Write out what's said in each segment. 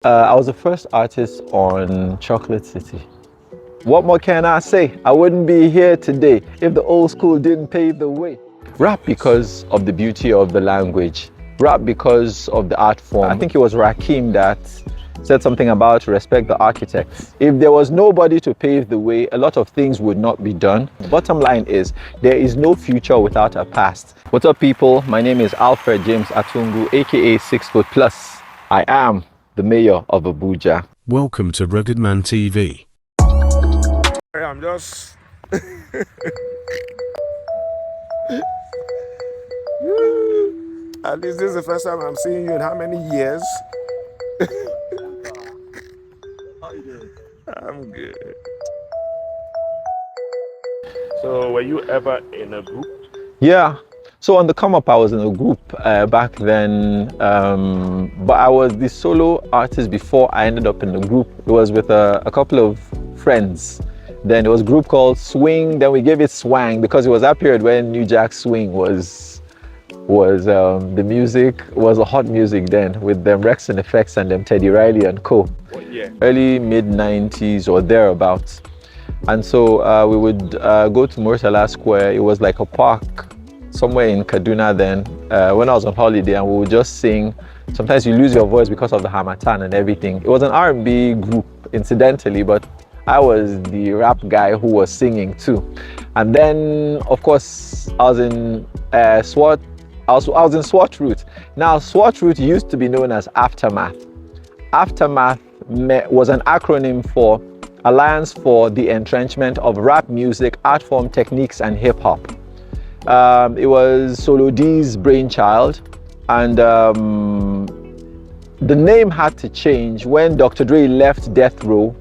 I was the first artist on Chocolate City. What more can I say? I wouldn't be here today if the old school didn't pave the way. Rap because of the beauty of the language. Rap because of the art form. I think it was Rakim that said something about respect the architect. If there was nobody to pave the way, a lot of things would not be done. Bottom line is, there is no future without a past. What's up, people? My name is Alfred James Atungu, aka 6FootPlus. I am the mayor of Abuja. Welcome to Rugged Man TV. I'm just at least this is the first time I'm seeing you in how many years? I'm good. So were you ever in a group? Yeah. So on the come up, I was in a group back then, but I was the solo artist before I ended up in the group. It was with a couple of friends. Then it was a group called Swing. Then we gave it Swang because it was that period when New Jack Swing was the music, was a hot music then, with them Rex and Effects and them Teddy Riley and co. What year? Early mid-90s or thereabouts. And so we would go to Murtala Square. It was like a park somewhere in Kaduna then, when I was on holiday, and we would just sing. Sometimes you lose your voice because of the Hamatan and everything. It was an R&B group, incidentally, but I was the rap guy who was singing too. And then, of course, I was in SWAT. I was in SWAT Route. Now, SWAT Route used to be known as Aftermath. Aftermath was an acronym for Alliance for the Entrenchment of Rap Music, Art Form, Techniques, and Hip Hop. It was Solo D's brainchild, and the name had to change when Dr. Dre left Death Row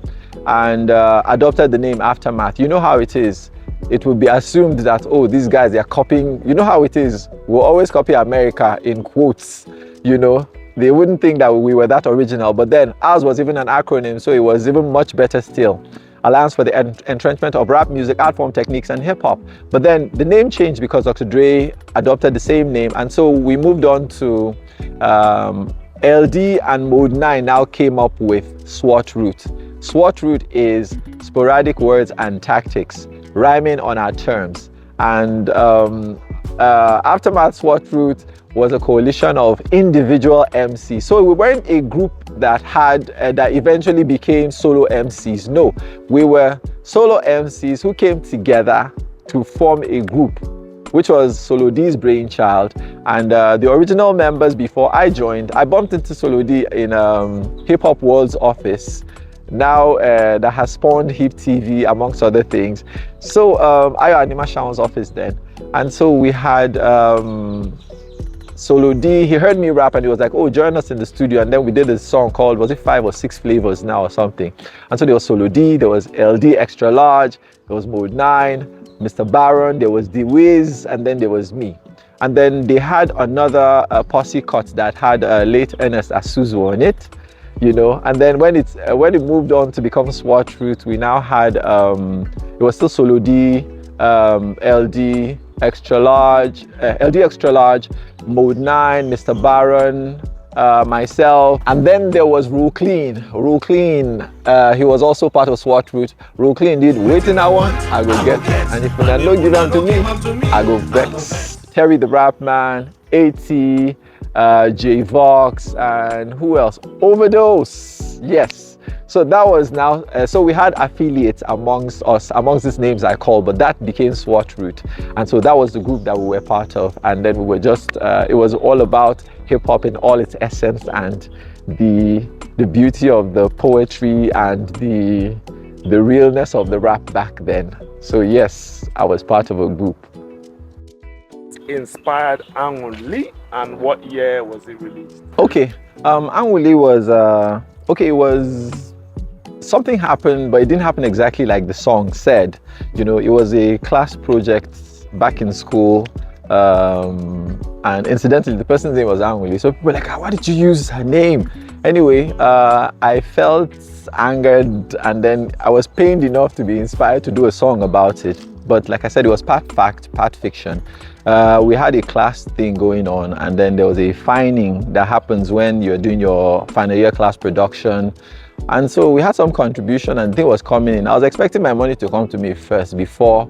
and adopted the name Aftermath. You know how it is. It would be assumed that, oh, these guys, they are copying. You know how it is. We'll always copy America in quotes, you know. They wouldn't think that we were that original, but then ours was even an acronym, so it was even much better still. Alliance for the Entrenchment of Rap Music, Art Form, Techniques, and Hip Hop. But then the name changed because Dr. Dre adopted the same name, and so we moved on to LD, and Mode 9 now came up with SWAT Route. SWAT Route is sporadic words and tactics, rhyming on our terms. And Aftermath SWAT Route was a coalition of individual MCs. So we weren't a group that had that eventually became solo MCs. No, we were solo MCs who came together to form a group, which was Solo D's brainchild. And the original members, before I joined, I bumped into Solo D in Hip Hop World's office. Now that has spawned Hip TV, amongst other things. So I was Anima Shawn's office then. And so we had Solo D. He heard me rap and he was like, oh, join us in the studio. And then we did a song called, was it 5 or 6 Flavors Now or something? And so there was Solo D, there was LD Extra Large, there was Mode 9, Mr. Baron, there was D Wiz, and then there was me. And then they had another posse cut that had late Ernest Asuzu on it, you know. And then when it moved on to become SWAT Route, we now had, it was still Solo D, LD Extra Large, Mode 9, Mr. Baron, myself, and then there was Rule Clean. Rule Clean, he was also part of SWAT Route. Rule Clean did waiting I want, I go get, and if you don't give them to me, I go vex. Terry the Rap Man, AT, J Vox, and who else? Overdose, yes. So that was now, so we had affiliates amongst us, amongst these names I called, but that became SWAT Route. And so that was the group that we were part of. And then we were just, it was all about hip hop in all its essence and the beauty of the poetry and the realness of the rap back then. So yes, I was part of a group. Inspired Anwuli, and what year was it released? Okay, Anwuli was, okay, it was, something happened, but it didn't happen exactly like the song said. You know, it was a class project back in school. And incidentally, the person's name was Anwuli. So people were like, why did you use her name? Anyway, I felt angered, and then I was pained enough to be inspired to do a song about it. But like I said, it was part fact, part fiction. we had a class thing going on, and then there was a fining that happens when you're doing your final year class production. And so we had some contribution and it was coming in. I was expecting my money to come to me first before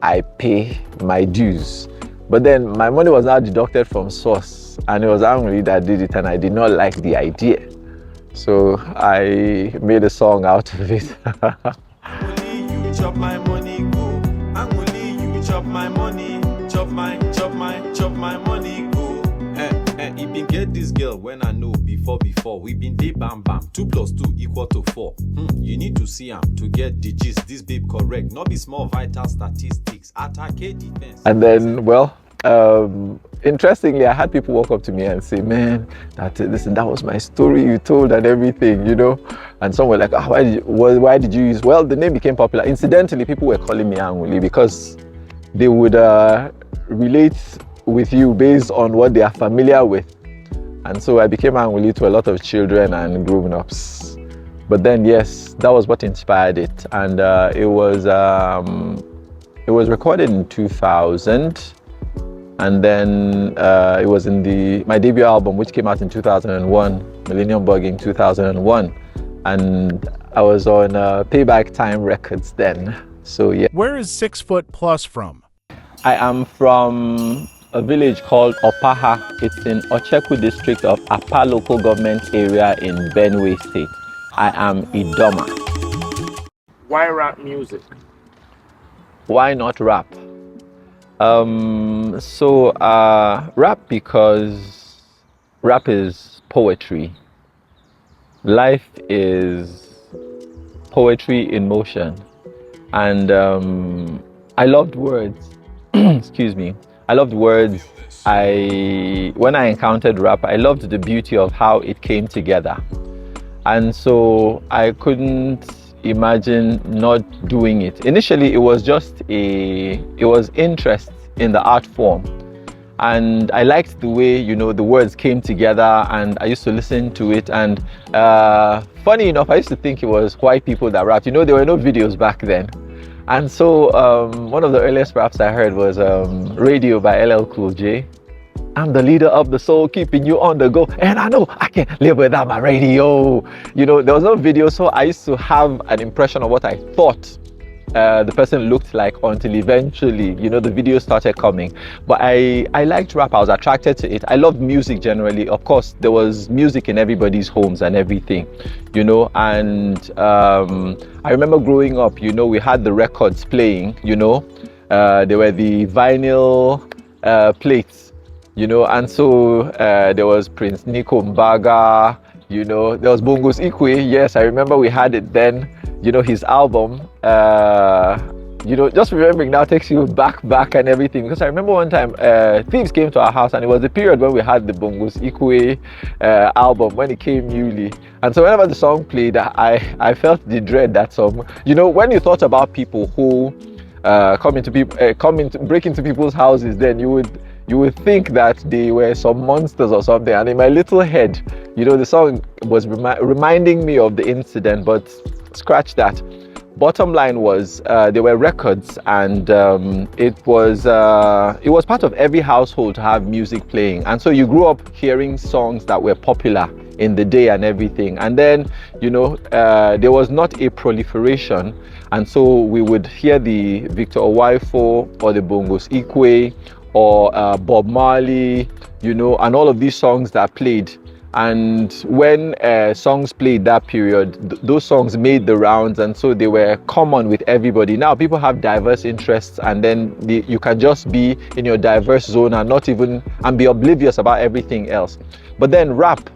I pay my dues. But then my money was now deducted from source, and it was Anguli that did it, and I did not like the idea. So I made a song out of it. Anguli, you chop my money, go. Anguli, you chop my money, chop my money, go. You been get this girl when I know before. We been dey bam bam. 2 + 2 = 4. You need to see am to get the gist. This babe correct. Not be small vital statistics. Attack defense. And then, well, interestingly, I had people walk up to me and say, man, that was my story you told and everything, you know. And some were like, oh, why did you use? Well, the name became popular. Incidentally, people were calling me Anguli because they would relate with you based on what they are familiar with. And so I became Anguli to a lot of children and grown-ups. But then, yes, that was what inspired it. And it was recorded in 2000. And then it was in my debut album, which came out in 2001, Millennium Park in 2001. And I was on Payback Time Records then. So yeah. Where is 6FootPlus from? I am from a village called Opaha. It's in Ocheku district of Apa local government area in Benue State. I am Idoma. Why rap music? Why not rap? Rap because rap is poetry. Life is poetry in motion. And I loved words. Excuse me. I loved words. When I encountered rap, I loved the beauty of how it came together. And so I couldn't imagine not doing it. Initially, it was just interest in the art form. And I liked the way, you know, the words came together, and I used to listen to it. And funny enough, I used to think it was white people that rapped. You know, there were no videos back then. And so one of the earliest raps I heard was Radio by LL Cool J. I'm the leader of the soul, keeping you on the go. And I know I can't live without my radio. You know, there was no video, so I used to have an impression of what I thought the person looked like until eventually, you know, the video started coming. But I liked rap. I was attracted to it. I loved music generally. Of course, there was music in everybody's homes and everything, you know. And I remember growing up, you know, we had the records playing, you know. There were the vinyl plates, you know. And so there was Prince Nico Mbaga, you know. There was Bongos Ikwe. Yes, I remember we had it then. You know, his album, you know, just remembering now takes you back and everything. Because I remember one time thieves came to our house, and it was the period when we had the Bongos Ikwe album when it came newly. And so whenever the song played, I felt the dread that song. You know, when you thought about people who break into people's houses, then you would think that they were some monsters or something. And in my little head, you know, the song was reminding me of the incident, but scratch that. Bottom line was there were records, and it was part of every household to have music playing. And so you grew up hearing songs that were popular in the day and everything. And then, you know, there was not a proliferation. And so we would hear the Victor Owaifo or the Bongos Ikwe or Bob Marley, you know, and all of these songs that played. And when songs played that period, those songs made the rounds, and so they were common with everybody. Now people have diverse interests, and then you can just be in your diverse zone and be oblivious about everything else. But then rap,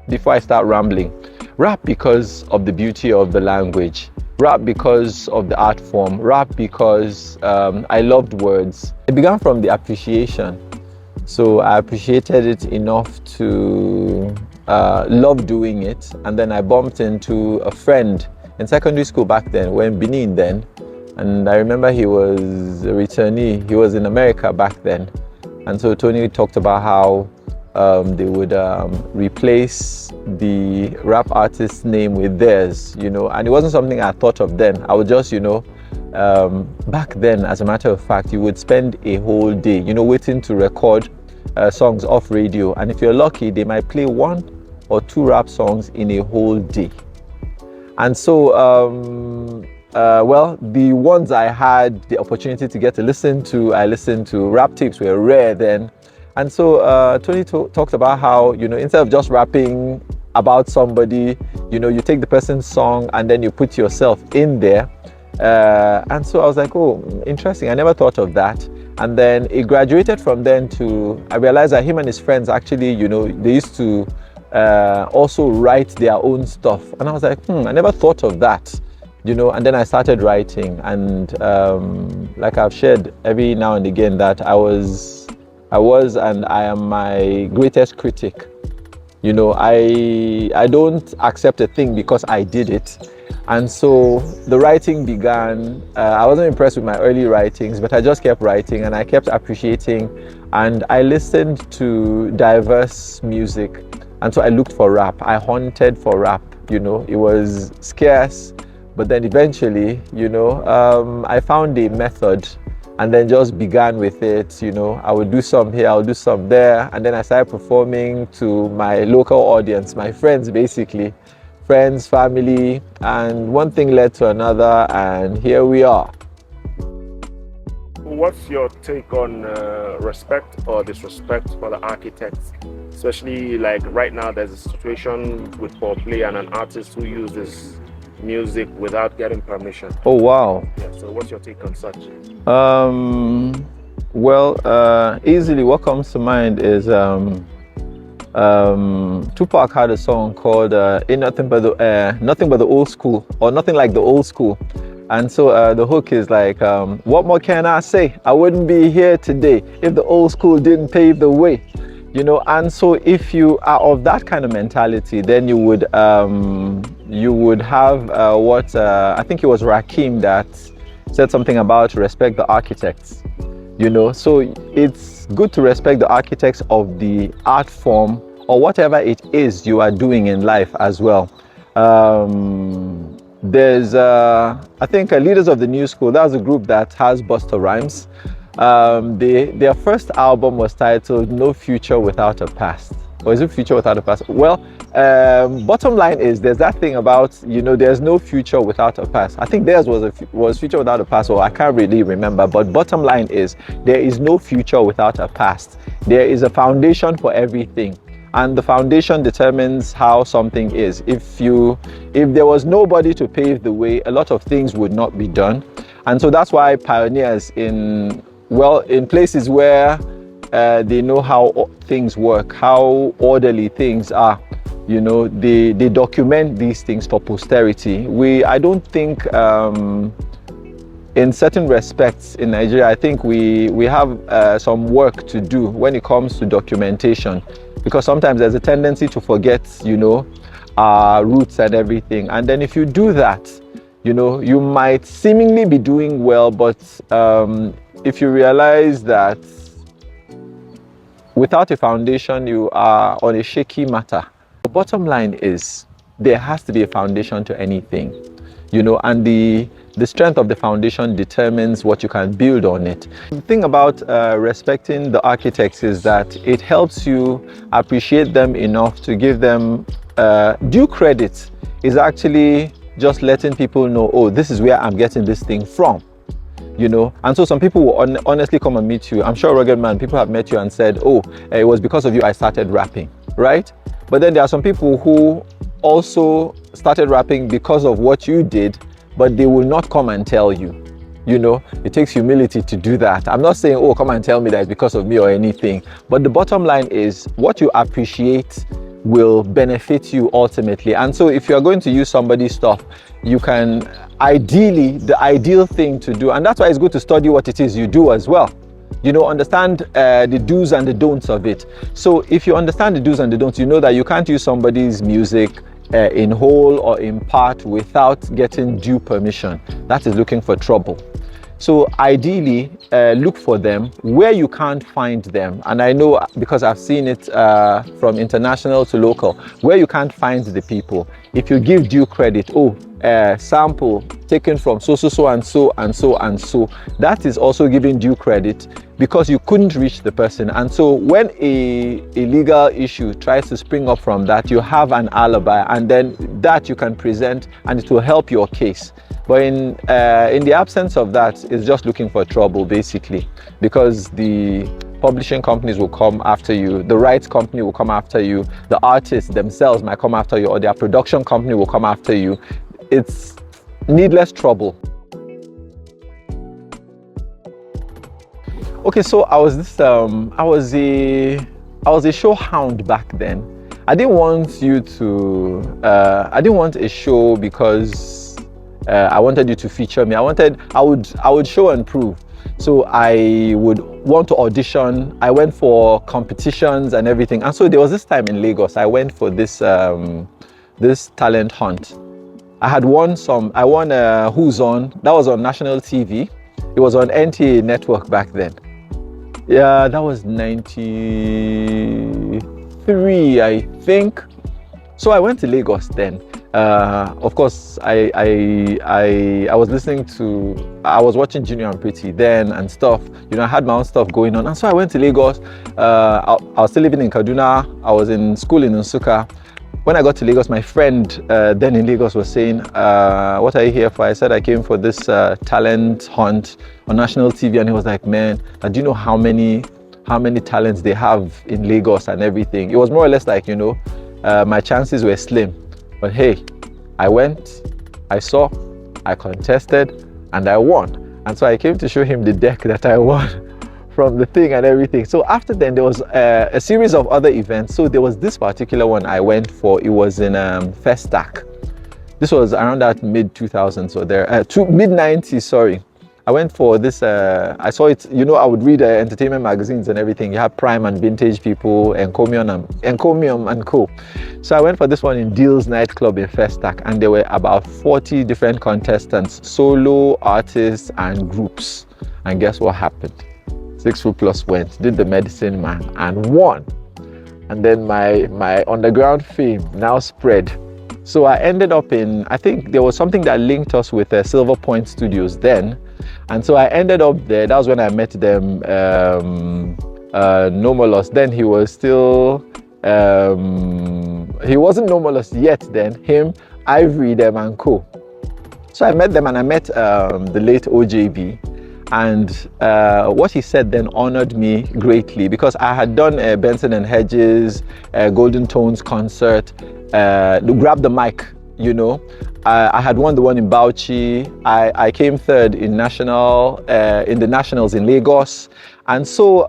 before I start rambling, rap because of the beauty of the language, rap because of the art form, rap because I loved words. It began from the appreciation. So I appreciated it enough to love doing it. And then I bumped into a friend in secondary school back then. We're in Benin then. And I remember he was a returnee. He was in America back then. And so Tony talked about how they would replace the rap artist's name with theirs, you know. And it wasn't something I thought of then. I would just, you know, back then, as a matter of fact, you would spend a whole day, waiting to record songs off radio. And if you're lucky, they might play 1 or 2 rap songs in a whole day. And so, the ones I had the opportunity to get to listen to, I listened to. Rap tapes were rare then. And so Tony talked about how, instead of just rapping about somebody, you take the person's song and then you put yourself in there. And so I was like, oh, interesting. I never thought of that. And then it graduated from then to, I realized that him and his friends actually, they used to also write their own stuff. And I was like, I never thought of that, and then I started writing. And like I've shared every now and again that I was and I am my greatest critic. I don't accept a thing because I did it. And so the writing began. I wasn't impressed with my early writings, but I just kept writing and I kept appreciating. And I listened to diverse music. And so I looked for rap. I hunted for rap. It was scarce. But then eventually, I found a method and then just began with it. I would do some here, I would do some there. And then I started performing to my local audience, my friends basically. Friends, family, and one thing led to another, and here we are. What's your take on respect or disrespect for the architects? Especially like right now, there's a situation with foreplay and an artist who uses music without getting permission. Oh, wow. Yeah, so what's your take on such? Easily what comes to mind is Tupac had a song called Ain't Nothing But the Old School, or Nothing Like the Old School. And so the hook is like, what more can I say? I wouldn't be here today if the old school didn't pave the way. And so if you are of that kind of mentality, then you would have what I think it was Rakim that said something about respect the architects. So it's good to respect the architects of the art form or whatever it is you are doing in life as well. There's I think Leaders of the New School. That's a group that has Busta Rhymes. Their first album was titled No Future Without a Past. Or is it Future Without a Past? Well, bottom line is there's that thing about, there's no future without a past. I think theirs was Future Without a Past, or I can't really remember. But bottom line is there is no future without a past. There is a foundation for everything. And the foundation determines how something is. If there was nobody to pave the way, a lot of things would not be done. And so that's why pioneers in places where they know how things work, how orderly things are, they document these things for posterity. I don't think in certain respects in Nigeria, I think we have some work to do when it comes to documentation, because sometimes there's a tendency to forget, our roots and everything. And then if you do that, you might seemingly be doing well, but if you realize that without a foundation, you are on a shaky matter. The bottom line is there has to be a foundation to anything, and the strength of the foundation determines what you can build on it. The thing about respecting the architects is that it helps you appreciate them enough to give them due credit. Is actually just letting people know, oh, this is where I'm getting this thing from. And so some people will honestly come and meet you. I'm sure, Rugged Man, people have met you and said, oh, it was because of you I started rapping, right? But then there are some people who also started rapping because of what you did, but they will not come and tell you. It takes humility to do that. I'm not saying, oh, come and tell me that it's because of me or anything. But the bottom line is what you appreciate will benefit you ultimately. And so if you're going to use somebody's stuff, you can the ideal thing to do, and that's why it's good to study what it is you do as well. Understand the do's and the don'ts of it. So if you understand the do's and the don'ts, you know that you can't use somebody's music in whole or in part without getting due permission. That is looking for trouble. So ideally, look for them where you can't find them. And I know because I've seen it from international to local, where you can't find the people. if you give due credit, sample taken from so and so and so and so, that is also giving due credit because you couldn't reach the person. And so when a legal issue tries to spring up from that, you have an alibi, and then that you can present and it will help your case. But in the absence of that, it's just looking for trouble basically, because the publishing companies will come after you, the rights company will come after you, the artists themselves might come after you, or their production company will come after you. It's needless trouble. Okay, so I was a show hound back then. I didn't want a show because I wanted you to feature me. I would show and prove. So I would want to audition. I went for competitions and everything. And so there was this time in Lagos, I went for this talent hunt. I won Who's On. That was on national TV. It was on NTA network back then. Yeah, that was 93, I think. So I went to Lagos then. Of course, I was I was watching Junior and Pretty then and stuff. I had my own stuff going on. And so I went to Lagos. I was still living in Kaduna. I was in school in Nsukka. When I got to Lagos, my friend then in Lagos was saying, what are you here for? I said I came for this talent hunt on national TV. And he was like, man, do you know how many talents they have in Lagos and everything? It was more or less like, my chances were slim. But hey, I went, I saw, I contested, and I won. And so I came to show him the deck that I won from the thing and everything. So after then, there was a series of other events. So there was this particular one I went for. It was in Festac. This was around that mid-2000s or there, mid-90s, sorry. I went for this, I saw it, I would read entertainment magazines and everything. You have Prime and Vintage people, Encomium and Co. So I went for this one in Deal's nightclub in Festac, and there were about 40 different contestants, solo, artists, and groups. And guess what happened? 6FootPlus went, did the medicine man, and won. And then my underground fame now spread. So I ended up I think there was something that linked us with Silver Point Studios then. And so I ended up there. That was when I met them, Nomolus. Then he was still, he wasn't Nomolus yet then, him, Ivory, them and Co. So I met them, and I met the late OJB. And what he said then honored me greatly, because I had done Benson and Hedges, Golden Tones concert, Grab the Mic, I had won the one in Bauchi. I came third in the nationals in Lagos. And so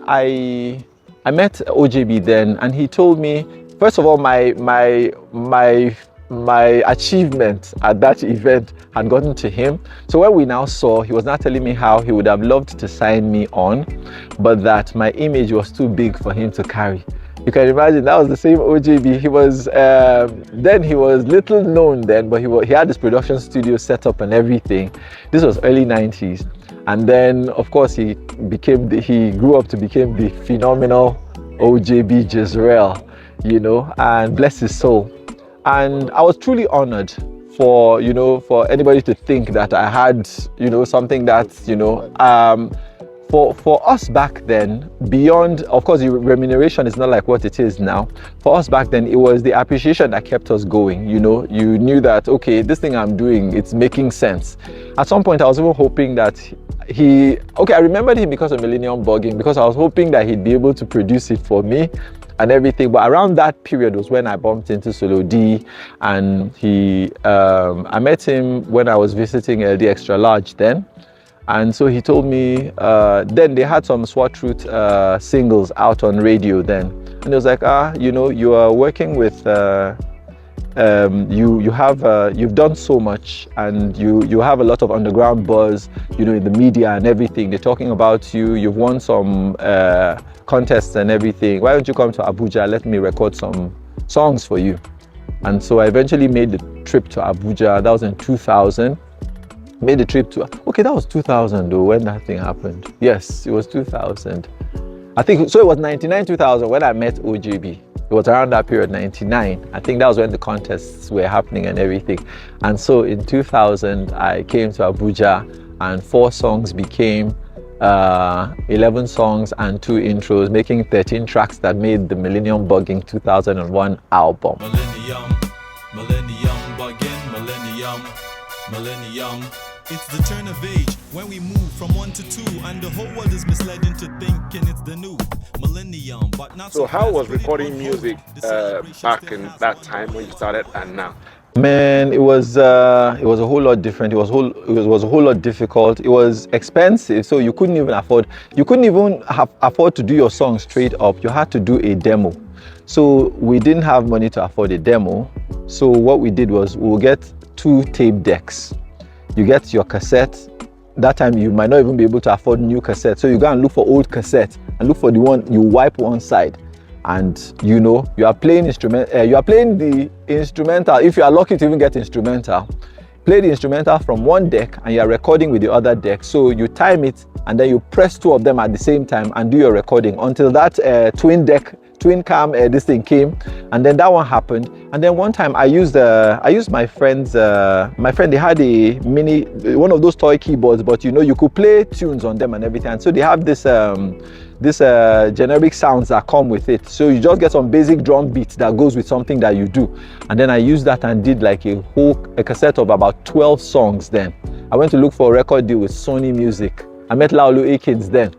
I met OJB then, and he told me, first of all, my achievement at that event had gotten to him. So when we now saw, he was now telling me how he would have loved to sign me on, but that my image was too big for him to carry. You can imagine, that was the same OJB. He was then he was little known then, but he had this production studio set up and everything. This was early 90s, and then of course he grew up to become the phenomenal OJB Jezreel, and bless his soul. And I was truly honored for anybody to think that I had something that's for us back then, beyond, of course, the remuneration is not like what it is now. For us back then, it was the appreciation that kept us going. You knew that, okay, this thing I'm doing, it's making sense. At some point, I was even hoping that I remembered him because of Millennium Bugging, because I was hoping that he'd be able to produce it for me and everything. But around that period was when I bumped into Solo D, and I met him when I was visiting LD Extra Large then. And so he told me, then they had some SWAT Root singles out on radio then. And he was like, you are working with, you've done so much, and you have a lot of underground buzz, in the media and everything. They're talking about you. You've won some contests and everything. Why don't you come to Abuja? Let me record some songs for you. And so I eventually made the trip to Abuja. That was in 2000. Made the trip to, that was 2000 though, when that thing happened. Yes, it was 2000. I think, so it was 99, 2000 when I met OJB. It was around that period, 99. I think that was when the contests were happening and everything. And so in 2000, I came to Abuja, and 4 songs became 11 songs and 2 intros, making 13 tracks that made the Millennium Bugging 2001 album. Millennium, millennium bugging, millennium. It's the turn of age when we move from 1 to 2, and the whole world is misled into thinking it's the new millennium. But not So how fast, was but it recording won't music hold. The celebrations back still in has that no time when you hold. started and now? Man, it was a whole lot different. It was a whole lot difficult. It was expensive, so you couldn't even afford to do your song straight up. You had to do a demo. So we didn't have money to afford a demo. So what we did was we'll get 2 tape decks. You get your cassette. That time you might not even be able to afford new cassette. So you go and look for old cassette and look for the one you wipe one side. And you are playing the instrumental. If you are lucky to even get instrumental, play the instrumental from one deck and you are recording with the other deck. So you time it and then you press 2 of them at the same time and do your recording until that twin cam this thing came, and then that one happened. And then one time I used my friend, they had a mini, one of those toy keyboards, but you could play tunes on them and everything. And so they have this generic sounds that come with it. So you just get some basic drum beats that goes with something that you do. And then I used that and did like a cassette of about 12 songs. Then I went to look for a record deal with Sony Music. I met Laolu Akins then.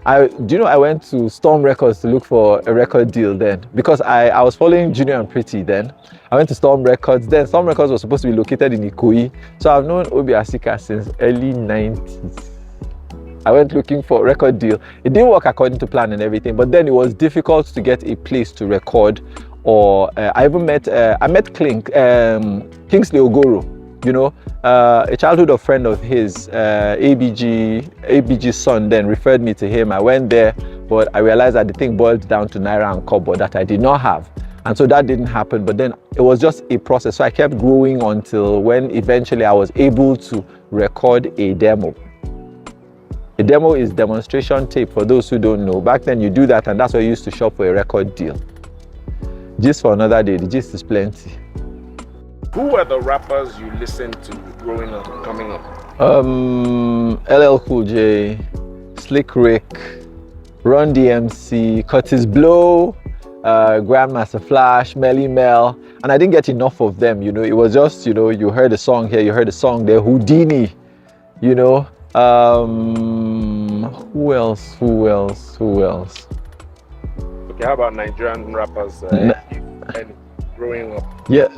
I went to Storm Records to look for a record deal then, because I was following Junior and Pretty then. I went to Storm Records. Then Storm Records was supposed to be located in Ikoyi. So I've known Obi Asika since early 90s. I went looking for a record deal. It didn't work according to plan and everything, but then it was difficult to get a place to record. Or I met Kingsley Ogoro. A childhood friend of his, ABG's son, then referred me to him. I went there, but I realized that the thing boiled down to Naira and Kobo that I did not have. And so that didn't happen, but then it was just a process. So I kept growing until when eventually I was able to record a demo. A demo is demonstration tape, for those who don't know. Back then you do that, and that's why you used to shop for a record deal. Gist for another day, the gist is plenty. Who were the rappers you listened to growing up, coming up? LL Cool J, Slick Rick, Run DMC, Curtis Blow, Grandmaster Flash, Melly Mel, and I didn't get enough of them. It was just you heard a song here, you heard a song there. Houdini, Who else? Okay, how about Nigerian rappers and growing up? Yeah.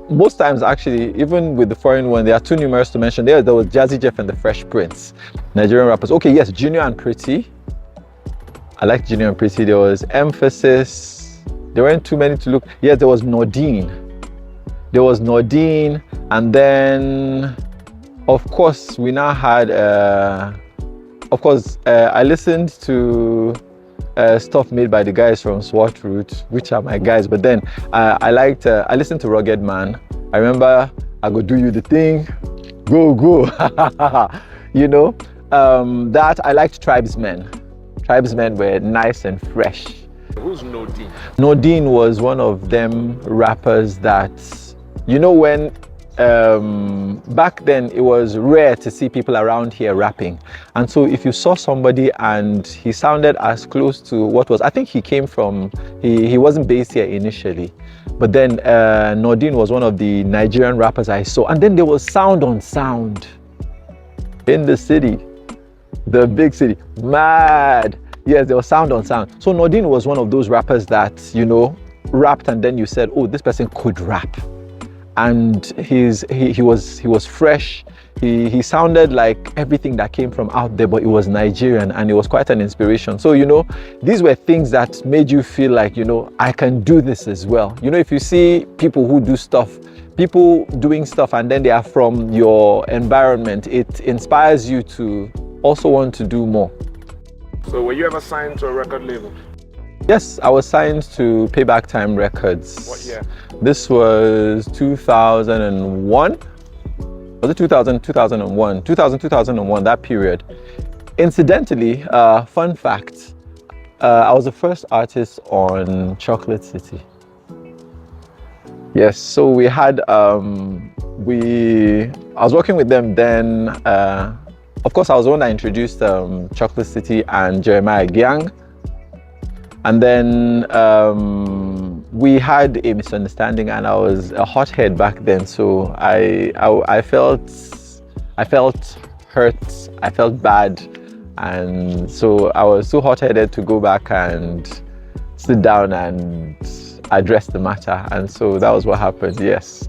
Most times, actually, even with the foreign one, they are too numerous to mention. There was Jazzy Jeff and the Fresh Prince, Nigerian rappers. Okay, yes, Junior and Pretty. I like Junior and Pretty. There was Emphasis. There weren't too many to look. Yes, there was Nordine. And then, of course, we now had. I listened to stuff made by the guys from SWAT Root, which are my guys. But then I listened to Rugged Man. I remember I Go Do You The Thing, go. That I liked Tribesmen. Tribesmen were nice and fresh. Who's Nodine? Nodine was one of them rappers that, when back then it was rare to see people around here rapping, and so if you saw somebody and he sounded as close to what was, I think he came from, he wasn't based here initially, but then Nordine was one of the Nigerian rappers I saw. And then there was Sound on Sound in the city, the big city, mad. Yes, there was Sound on Sound. So Nordine was one of those rappers that rapped and then you said, oh, this person could rap. And he was fresh. He sounded like everything that came from out there, but it was Nigerian, and it was quite an inspiration. So these were things that made you feel like I can do this as well. If you see people who do stuff, people doing stuff, and then they are from your environment, it inspires you to also want to do more. So were you ever signed to a record label? Yes, I was signed to Payback Time Records. What year? This was 2001. Was it 2000, 2001? 2001, that period. Incidentally, fun fact, I was the first artist on Chocolate City. Yes, so we had I was working with them then. Of course, I was the one that introduced Chocolate City and Jeremiah Gyang. And then we had a misunderstanding, and I was a hothead back then. So I felt hurt, I felt bad, and so I was too hot-headed to go back and sit down and address the matter. And so that was what happened. Yes.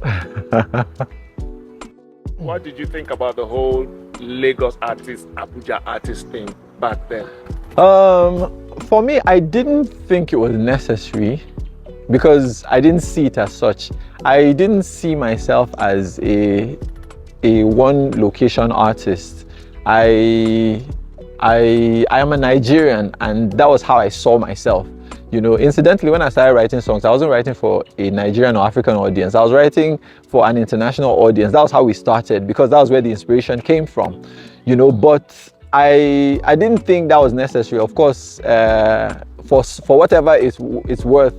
What did you think about the whole Lagos artist, Abuja artist thing back then? For me, I didn't think it was necessary because I didn't see it as such. I didn't see myself as a one location artist. I am a Nigerian, and that was how I saw myself. You know, incidentally, when I started writing songs, I wasn't writing for a Nigerian or African audience. I was writing for an international audience. That was how we started, because that was where the inspiration came from. You know, but I didn't think that was necessary. Of course, for whatever it's worth,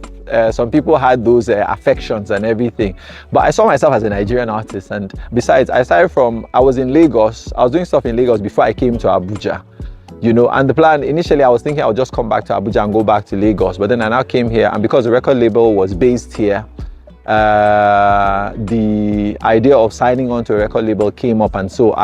some people had those affections and everything. But I saw myself as a Nigerian artist, and besides, I was in Lagos. I was doing stuff in Lagos before I came to Abuja. You know, and the plan initially, I was thinking I would just come back to Abuja and go back to Lagos. But then I now came here, and because the record label was based here, the idea of signing on to a record label came up, and so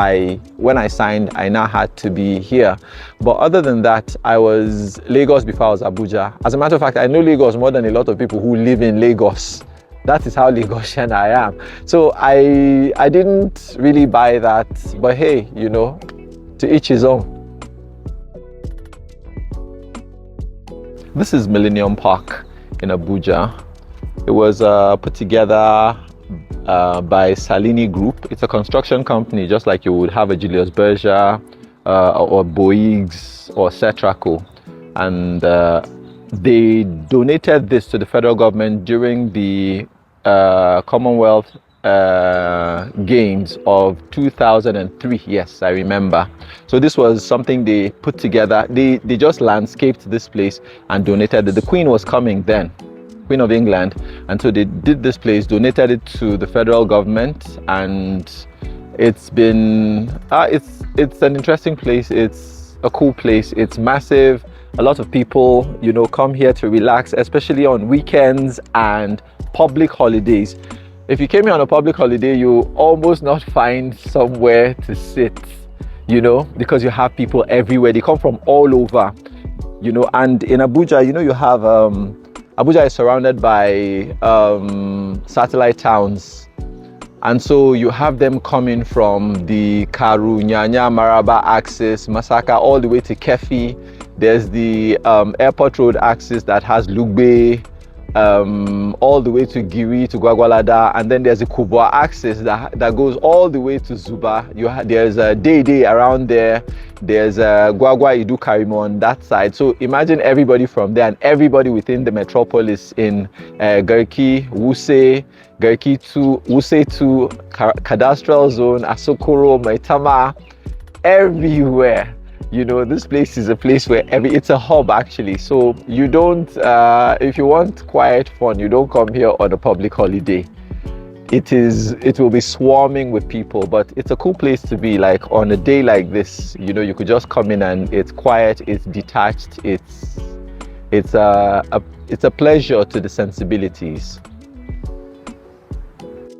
when I signed, I now had to be here. But other than that, I was Lagos before I was Abuja. As a matter of fact, I know Lagos more than a lot of people who live in Lagos. That is how Lagosian I am. So I didn't really buy that, but hey, you know, to each his own. This is Millennium Park in Abuja. It was put together by Salini Group. It's a construction company, just like you would have a Julius Berger or Bouygues or Cetraco. And they donated this to the federal government during the Commonwealth Games of 2003. Yes, I remember. So this was something they put together. They just landscaped this place and donated it. The Queen was coming then, Queen of England, and so they did this place, donated it to the federal government, and it's been it's an interesting place. It's a cool place. It's massive. A lot of people, you know, come here to relax, especially on weekends and public holidays. If you came here on a public holiday, you almost not find somewhere to sit, you know, because you have people everywhere. They come from all over, you know. And in Abuja, you know, you have Abuja is surrounded by satellite towns, and so you have them coming from the Karu, Nyanya, Maraba axis, Masaka, all the way to Kefi. There's the airport road axis that has Lugbe, all the way to Giri, to Gwagwalada, and then there's the Kubwa axis that goes all the way to Zuba. There's a Day around there. There's Gwagwa Idu Karimo on that side. So imagine everybody from there and everybody within the metropolis in Garki, Wuse, Garki 2, Wuse 2, Cadastral Zone, Asokoro, Maitama, everywhere. You know, this place is a place where it's a hub actually. So you don't, if you want quiet fun, you don't come here on a public holiday. It will be swarming with people, but it's a cool place to be. Like on a day like this, you know, you could just come in and it's quiet, it's detached, it's a pleasure to the sensibilities.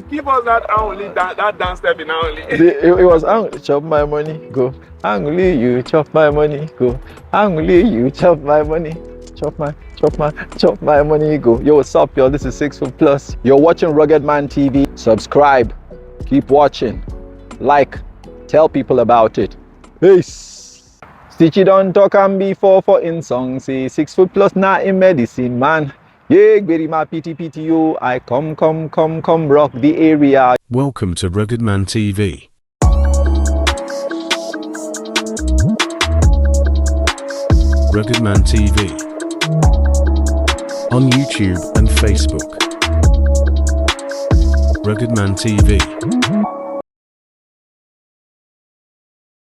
Give us that only that dance step in only. It was chop my money, go. Only you chop my money, go. Only you chop my money. Chop my money, go. Yo, what's up, yo? This is 6FootPlus. You're watching Rugged Man TV. Subscribe. Keep watching. Like. Tell people about it. Peace. Stitchy don't talk and before for in song. Say 6FootPlus na in medicine, man. Yeah, very my PTPTO. I come rock the area. Welcome to Rugged Man TV. Rugged Man TV on YouTube and Facebook. Rugged Man TV.